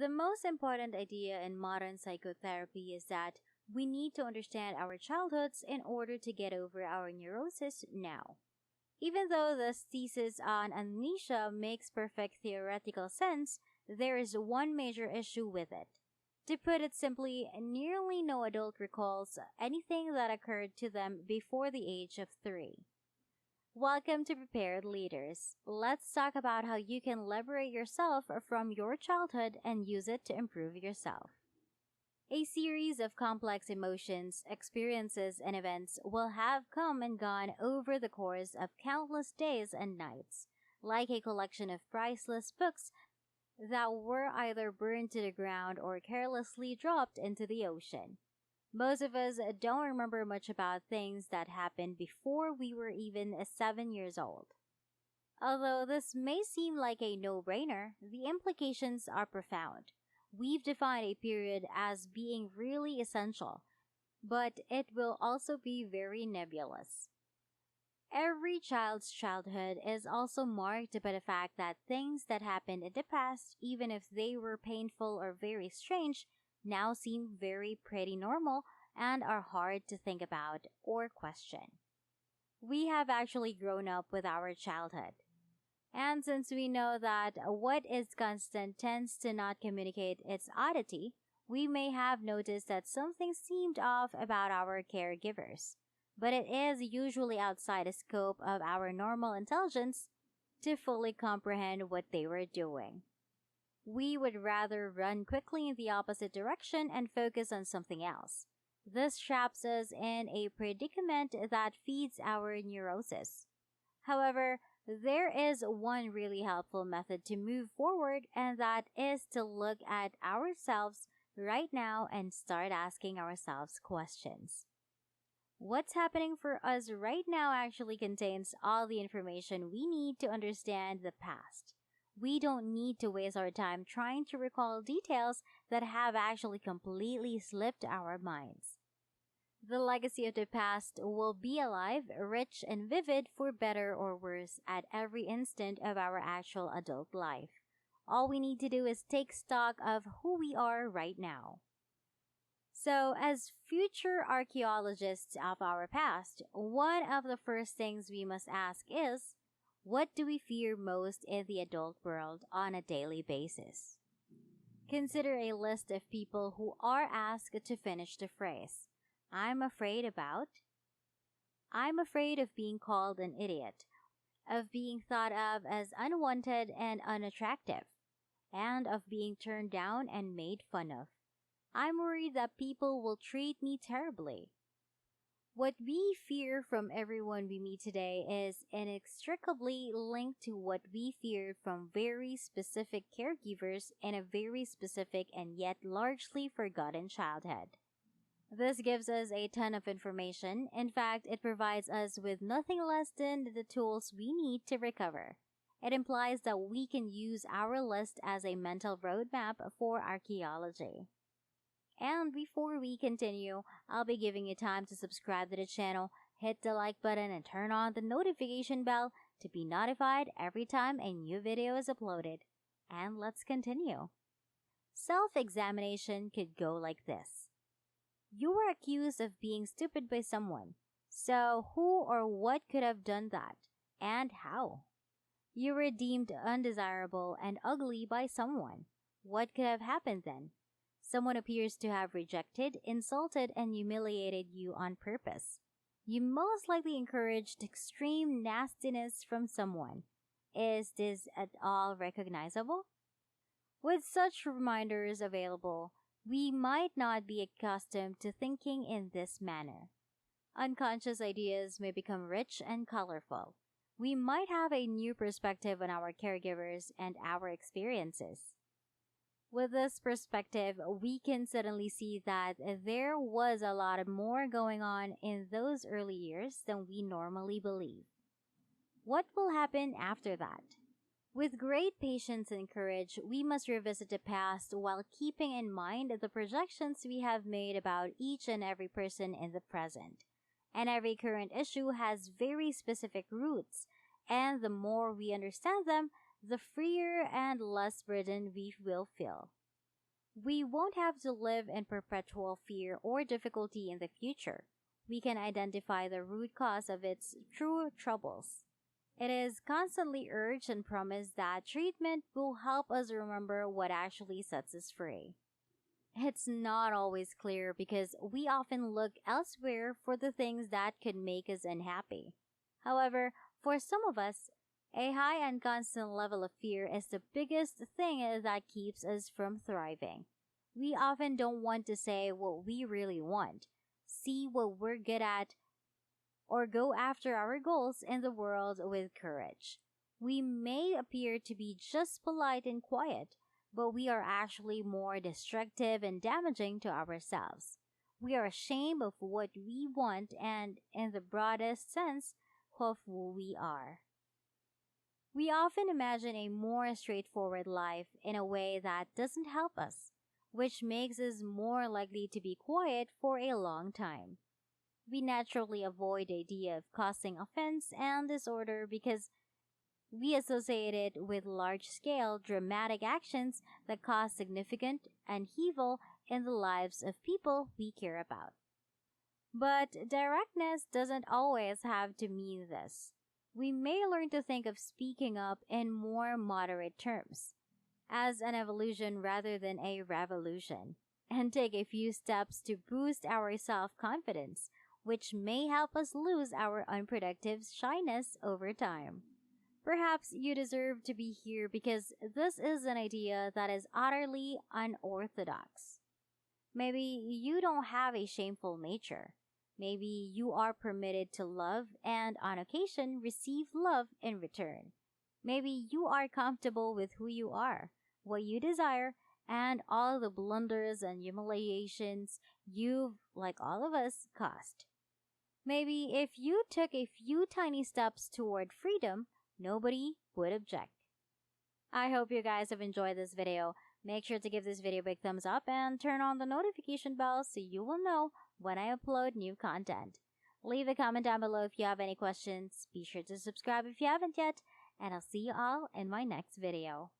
The most important idea in modern psychotherapy is that we need to understand our childhoods in order to get over our neurosis now. Even though this thesis on amnesia makes perfect theoretical sense, there is one major issue with it. To put it simply, nearly no adult recalls anything that occurred to them before the age of 3. Welcome to Prepared Leaders. Let's talk about how you can liberate yourself from your childhood and use it to improve yourself. A series of complex emotions, experiences, and events will have come and gone over the course of countless days and nights, like a collection of priceless books that were either burned to the ground or carelessly dropped into the ocean. Most of us don't remember much about things that happened before we were even 7 years old. Although this may seem like a no-brainer, the implications are profound. We've defined a period as being really essential, but it will also be very nebulous. Every child's childhood is also marked by the fact that things that happened in the past, even if they were painful or very strange, now seem pretty normal and are hard to think about or question. We have actually grown up with our childhood. And since we know that what is constant tends to not communicate its oddity, we may have noticed that something seemed off about our caregivers. But it is usually outside the scope of our normal intelligence to fully comprehend what they were doing. We would rather run quickly in the opposite direction and focus on something else. This traps us in a predicament that feeds our neurosis. However, there is one really helpful method to move forward, and that is to look at ourselves right now and start asking ourselves questions. What's happening for us right now actually contains all the information we need to understand the past. We don't need to waste our time trying to recall details that have actually completely slipped our minds. The legacy of the past will be alive, rich, and vivid for better or worse at every instant of our actual adult life. All we need to do is take stock of who we are right now. So, as future archaeologists of our past, one of the first things we must ask is, what do we fear most in the adult world on a daily basis? Consider a list of people who are asked to finish the phrase, I'm afraid of being called an idiot, of being thought of as unwanted and unattractive, and of being turned down and made fun of. I'm worried that people will treat me terribly. What we fear from everyone we meet today is inextricably linked to what we feared from very specific caregivers in a very specific and yet largely forgotten childhood. This gives us a ton of information. In fact, it provides us with nothing less than the tools we need to recover. It implies that we can use our list as a mental roadmap for archaeology. And before we continue, I'll be giving you time to subscribe to the channel, hit the like button, and turn on the notification bell to be notified every time a new video is uploaded. And let's continue. Self-examination could go like this. You were accused of being stupid by someone. So who or what could have done that? And how? You were deemed undesirable and ugly by someone. What could have happened then? Someone appears to have rejected, insulted, and humiliated you on purpose. You most likely encouraged extreme nastiness from someone. Is this at all recognizable? With such reminders available, we might not be accustomed to thinking in this manner. Unconscious ideas may become rich and colorful. We might have a new perspective on our caregivers and our experiences. With this perspective, we can suddenly see that there was a lot more going on in those early years than we normally believe. What will happen after that? With great patience and courage, we must revisit the past while keeping in mind the projections we have made about each and every person in the present. And every current issue has very specific roots, and the more we understand them, the freer and less burdened we will feel. We won't have to live in perpetual fear or difficulty in the future. We can identify the root cause of its true troubles. It is constantly urged and promised that treatment will help us remember what actually sets us free. It's not always clear because we often look elsewhere for the things that could make us unhappy. However, for some of us, a high and constant level of fear is the biggest thing that keeps us from thriving. We often don't want to say what we really want, see what we're good at, or go after our goals in the world with courage. We may appear to be just polite and quiet, but we are actually more destructive and damaging to ourselves. We are ashamed of what we want and, in the broadest sense, of who we are. We often imagine a more straightforward life in a way that doesn't help us, which makes us more likely to be quiet for a long time. We naturally avoid the idea of causing offense and disorder because we associate it with large-scale, dramatic actions that cause significant upheaval in the lives of people we care about. But directness doesn't always have to mean this. We may learn to think of speaking up in more moderate terms, as an evolution rather than a revolution, and take a few steps to boost our self-confidence, which may help us lose our unproductive shyness over time. Perhaps you deserve to be here because this is an idea that is utterly unorthodox. Maybe you don't have a shameful nature. Maybe you are permitted to love and on occasion receive love in return. Maybe you are comfortable with who you are, what you desire, and all the blunders and humiliations you've, like all of us, caused. Maybe if you took a few tiny steps toward freedom, nobody would object. I hope you guys have enjoyed this video. Make sure to give this video a big thumbs up and turn on the notification bell so you will know when I upload new content. Leave a comment down below if you have any questions. Be sure to subscribe if you haven't yet, and I'll see you all in my next video.